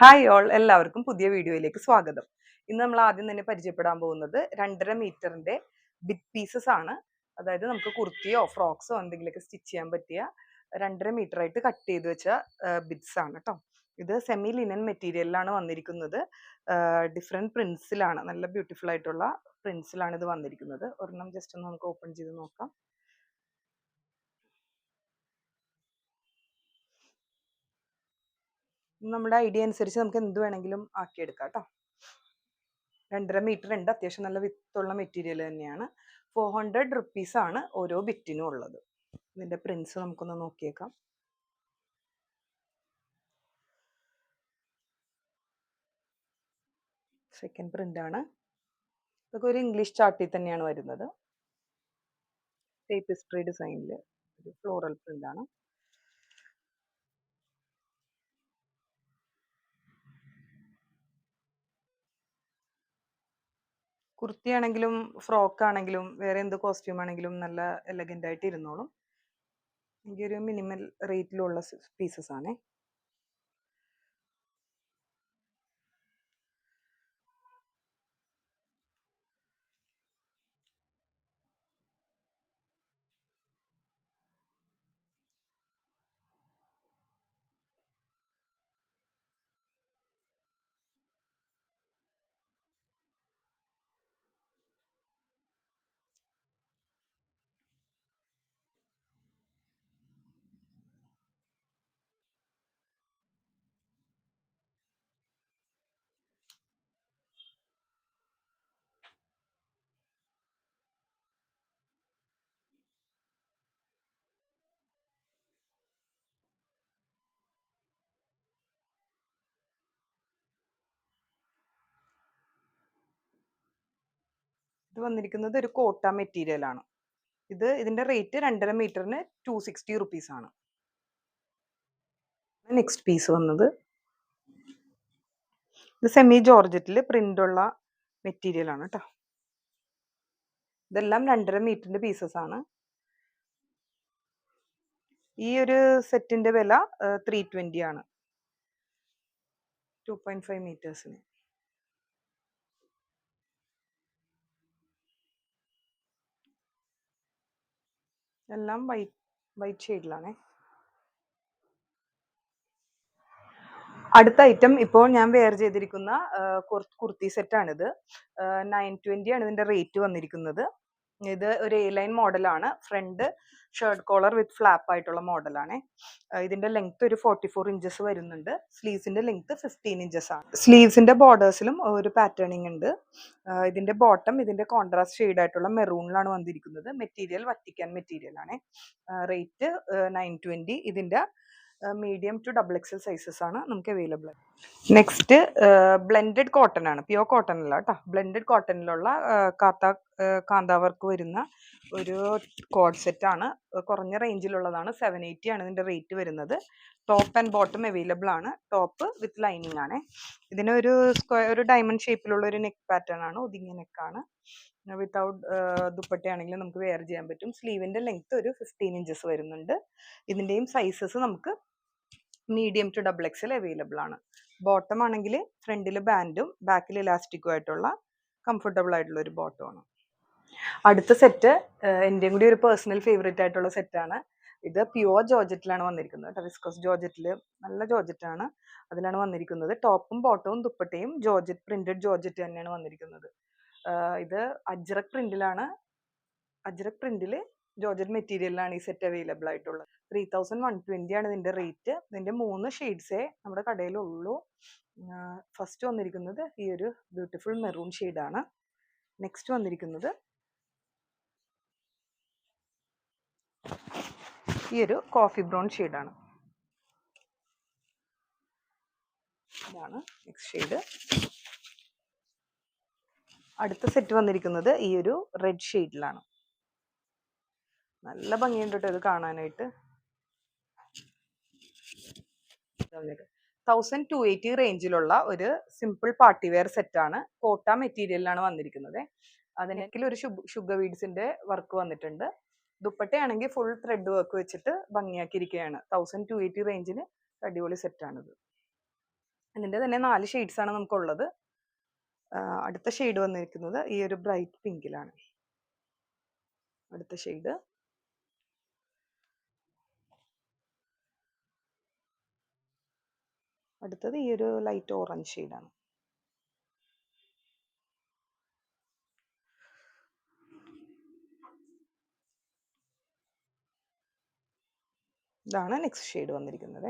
Hi all, എല്ലാവർക്കും പുതിയ വീഡിയോയിലേക്ക് സ്വാഗതം. ഇന്ന് നമ്മൾ ആദ്യം തന്നെ പരിചയപ്പെടാൻ പോകുന്നത് 2.5 മീറ്ററിന്റെ ബിഗ് പീസസ് ആണ്. അതായത് നമുക്ക് കുർത്തിയോ ഫ്രോക്സോ എന്തെങ്കിലുമൊക്കെ സ്റ്റിച്ച് ചെയ്യാൻ പറ്റിയ 2.5 മീറ്റർ ആയിട്ട് കട്ട് ചെയ്ത് വെച്ച ബിറ്റ്സ് ആണ് കേട്ടോ. ഇത് സെമി ലിനൻ മെറ്റീരിയലിലാണ് വന്നിരിക്കുന്നത്. ഡിഫറെൻറ്റ് പ്രിൻസിലാണ്, നല്ല ബ്യൂട്ടിഫുൾ ആയിട്ടുള്ള പ്രിൻസിലാണ് ഇത് വന്നിരിക്കുന്നത്. ഒരെണ്ണം ജസ്റ്റ് ഒന്ന് നമുക്ക് ഓപ്പൺ ചെയ്ത് നോക്കാം. നമ്മുടെ ഐഡിയ അനുസരിച്ച് നമുക്ക് എന്ത് വേണമെങ്കിലും ആക്കിയെടുക്കാം കേട്ടോ. 2.5 മീറ്റർ ഉണ്ട്, അത്യാവശ്യം നല്ല വിത്തുള്ള മെറ്റീരിയൽ തന്നെയാണ്. 400 റുപ്പീസ് ആണ് ഓരോ ബിറ്റിനും ഉള്ളത്. ഇതിന്റെ പ്രിന്റ്സ് നമുക്കൊന്ന് നോക്കിയേക്കാം. സെക്കൻഡ് പ്രിന്റ് ആണ്. ഇതൊക്കെ ഒരു ഇംഗ്ലീഷ് ചാർട്ടിൽ തന്നെയാണ് വരുന്നത്. ടേപ്പിസ്ട്രി ഡിസൈനിൽ ഒരു ഫ്ലോറൽ പ്രിന്റ് ആണ്. കുർത്തി ആണെങ്കിലും ഫ്രോക്ക് ആണെങ്കിലും വേറെ എന്ത് കോസ്റ്റ്യൂം ആണെങ്കിലും നല്ല എലഗന്റ് ആയിട്ട് ഇരുന്നോളും. എനിക്കൊരു മിനിമൽ റേറ്റിലുള്ള പീസസ് ആണേ. ഇത് വന്നിരിക്കുന്നത് ഒരു കോട്ട മെറ്റീരിയൽ ആണ്. ഇതിന്റെ റേറ്റ് 2.5 മീറ്ററിന് 260 റുപ്പീസ് ആണ്. നെക്സ്റ്റ് പീസ് വന്നത് ഇത് സെമി ജോർജറ്റിൽ പ്രിന്റ് ഉള്ള മെറ്റീരിയൽ ആണ് കേട്ടോ. ഇതെല്ലാം 2.5 മീറ്ററിന്റെ പീസസ് ആണ്. ഈ ഒരു സെറ്റിന്റെ വില 320 ആണ്. 2.5 മീറ്റേഴ്സിന്. എല്ലാം വൈറ്റ് ഷെയ്ഡിലാണേ. അടുത്ത ഐറ്റം ഇപ്പോൾ ഞാൻ വെയർ ചെയ്തിരിക്കുന്ന കുർത്തി സെറ്റാണിത്. 920 ആണ് ഇതിന്റെ റേറ്റ് വന്നിരിക്കുന്നത്. ഇത് ഒരു എ ലൈൻ മോഡലാണ്. ഫ്രണ്ട് ഷർട്ട് കോളർ വിത്ത് ഫ്ലാപ്പ് ആയിട്ടുള്ള മോഡലാണ്. ഇതിന്റെ ലെങ്ത് ഒരു 44 ഇഞ്ചസ് വരുന്നുണ്ട്. സ്ലീവ്സിന്റെ ലെങ്ത് 15 ഇഞ്ചസ് ആണ്. സ്ലീവ്സിന്റെ ബോർഡേഴ്സിലും ഒരു പാറ്റേണിങ് ഉണ്ട്. ഇതിന്റെ ബോട്ടം ഇതിന്റെ കോൺട്രാസ്റ്റ് ഷെയ്ഡ് ആയിട്ടുള്ള മെറൂണിലാണ് വന്നിരിക്കുന്നത്. മെറ്റീരിയൽ വറ്റിക്കാൻ മെറ്റീരിയൽ ആണ്. റേറ്റ് 920. ഇതിന്റെ medium to double XL sizes ആണ് നമുക്ക് അവൈലബിൾ. നെക്സ്റ്റ് ബ്ലെൻഡഡ് കോട്ടൺ ആണ്, പ്യുവർ കോട്ടൺ അല്ല കേട്ടോ. ബ്ലെൻഡഡ് കോട്ടണിലുള്ള കാന്താ വർക്ക് വരുന്ന ഒരു കോഡ് സെറ്റ് ആണ്. കുറഞ്ഞ റേഞ്ചിലുള്ളതാണ്. 780 ആണ് ഇതിന്റെ റേറ്റ് വരുന്നത്. ടോപ്പ് ആൻഡ് ബോട്ടം അവൈലബിൾ ആണ്. ടോപ്പ് വിത്ത് ലൈനിങ് ആണ്. ഇതിനൊരു ഒരു ഡയമണ്ട് ഷേപ്പിലുള്ള ഒരു നെക്ക് പാറ്റേൺ ആണ്. ഒതുങ്ങിയ നെക്കാണ്. വിത്തൗട്ട് ദുപ്പട്ടയാണെങ്കിലും നമുക്ക് വെയർ ചെയ്യാൻ പറ്റും. സ്ലീവിന്റെ ലെങ്ത് ഒരു 15 ഇഞ്ചസ് വരുന്നുണ്ട്. ഇതിന്റെയും സൈസസ് നമുക്ക് medium to double XL available ആണ്. ബോട്ടം ആണെങ്കിൽ ഫ്രണ്ടിൽ ബാൻഡും ബാക്കിൽ ഇലാസ്റ്റിക്കും ആയിട്ടുള്ള കംഫർട്ടബിൾ ആയിട്ടുള്ള ഒരു ബോട്ടമാണ്. അടുത്ത സെറ്റ് എൻ്റെയും കൂടി ഒരു പേഴ്സണൽ ഫേവറേറ്റ് ആയിട്ടുള്ള സെറ്റാണ്. ഇത് പ്യുവർ ജോർജറ്റിലാണ് വന്നിരിക്കുന്നത് കേട്ടോ. വിസ്കോസ് ജോർജറ്റിൽ നല്ല ജോർജറ്റാണ്, അതിലാണ് വന്നിരിക്കുന്നത്. ടോപ്പും ബോട്ടവും ദുപ്പട്ടയും ജോർജറ്റ് പ്രിന്റഡ് ജോർജറ്റ് തന്നെയാണ് വന്നിരിക്കുന്നത്. ഇത് അജ്രക് പ്രിന്റിലാണ്. അജ്രക് പ്രിന്റിൽ ജോർജറ്റ് മെറ്റീരിയലിലാണ് ഈ സെറ്റ് അവൈലബിൾ ആയിട്ടുള്ളത്. 3120 ആണ് ഇതിന്റെ റേറ്റ്. ഇതിന്റെ 3 ഷെയ്ഡ്സേ നമ്മുടെ കടയിലുള്ളൂ. ഫസ്റ്റ് വന്നിരിക്കുന്നത് ഈ ഒരു ബ്യൂട്ടിഫുൾ മെറൂൺ ഷെയ്ഡാണ്. നെക്സ്റ്റ് വന്നിരിക്കുന്നത് ഈ ഒരു കോഫി ബ്രൗൺ ഷെയ്ഡാണ്. ഇതാണ് നെക്സ്റ്റ് ഷെയ്ഡ്. അടുത്ത സെറ്റ് വന്നിരിക്കുന്നത് ഈ ഒരു റെഡ് ഷെയ്ഡിലാണ്. നല്ല ഭംഗിയുണ്ട് കേട്ടോ ഇത് കാണാനായിട്ട്. 1280 റേഞ്ചിലുള്ള ഒരു സിമ്പിൾ പാർട്ടി വെയർ സെറ്റാണ്. കോട്ട മെറ്റീരിയലിലാണ് വന്നിരിക്കുന്നത്. അതിനൊക്കെ ഒരു ഷുഗർ ബീഡ്സിന്റെ വർക്ക് വന്നിട്ടുണ്ട്. ദുപ്പട്ടയാണെങ്കിൽ ഫുൾ ത്രെഡ് വർക്ക് വെച്ചിട്ട് ഭംഗിയാക്കിയിരിക്കുകയാണ്. 1280 റേഞ്ചിന് അടിപൊളി സെറ്റാണിത്. ഇതിന്റെ തന്നെ 4 ഷെയ്ഡ്സ് ആണ് നമുക്കുള്ളത്. അടുത്ത ഷെയ്ഡ് വന്നിരിക്കുന്നത് ഈ ഒരു ബ്രൈറ്റ് പിങ്കിലാണ്. അടുത്ത ഷെയ്ഡ് അടുത്തത് ഈ ഒരു ലൈറ്റ് ഓറഞ്ച് ഷെയ്ഡാണ്. ഇതാണ് നെക്സ്റ്റ് ഷെയ്ഡ് വന്നിരിക്കുന്നത്.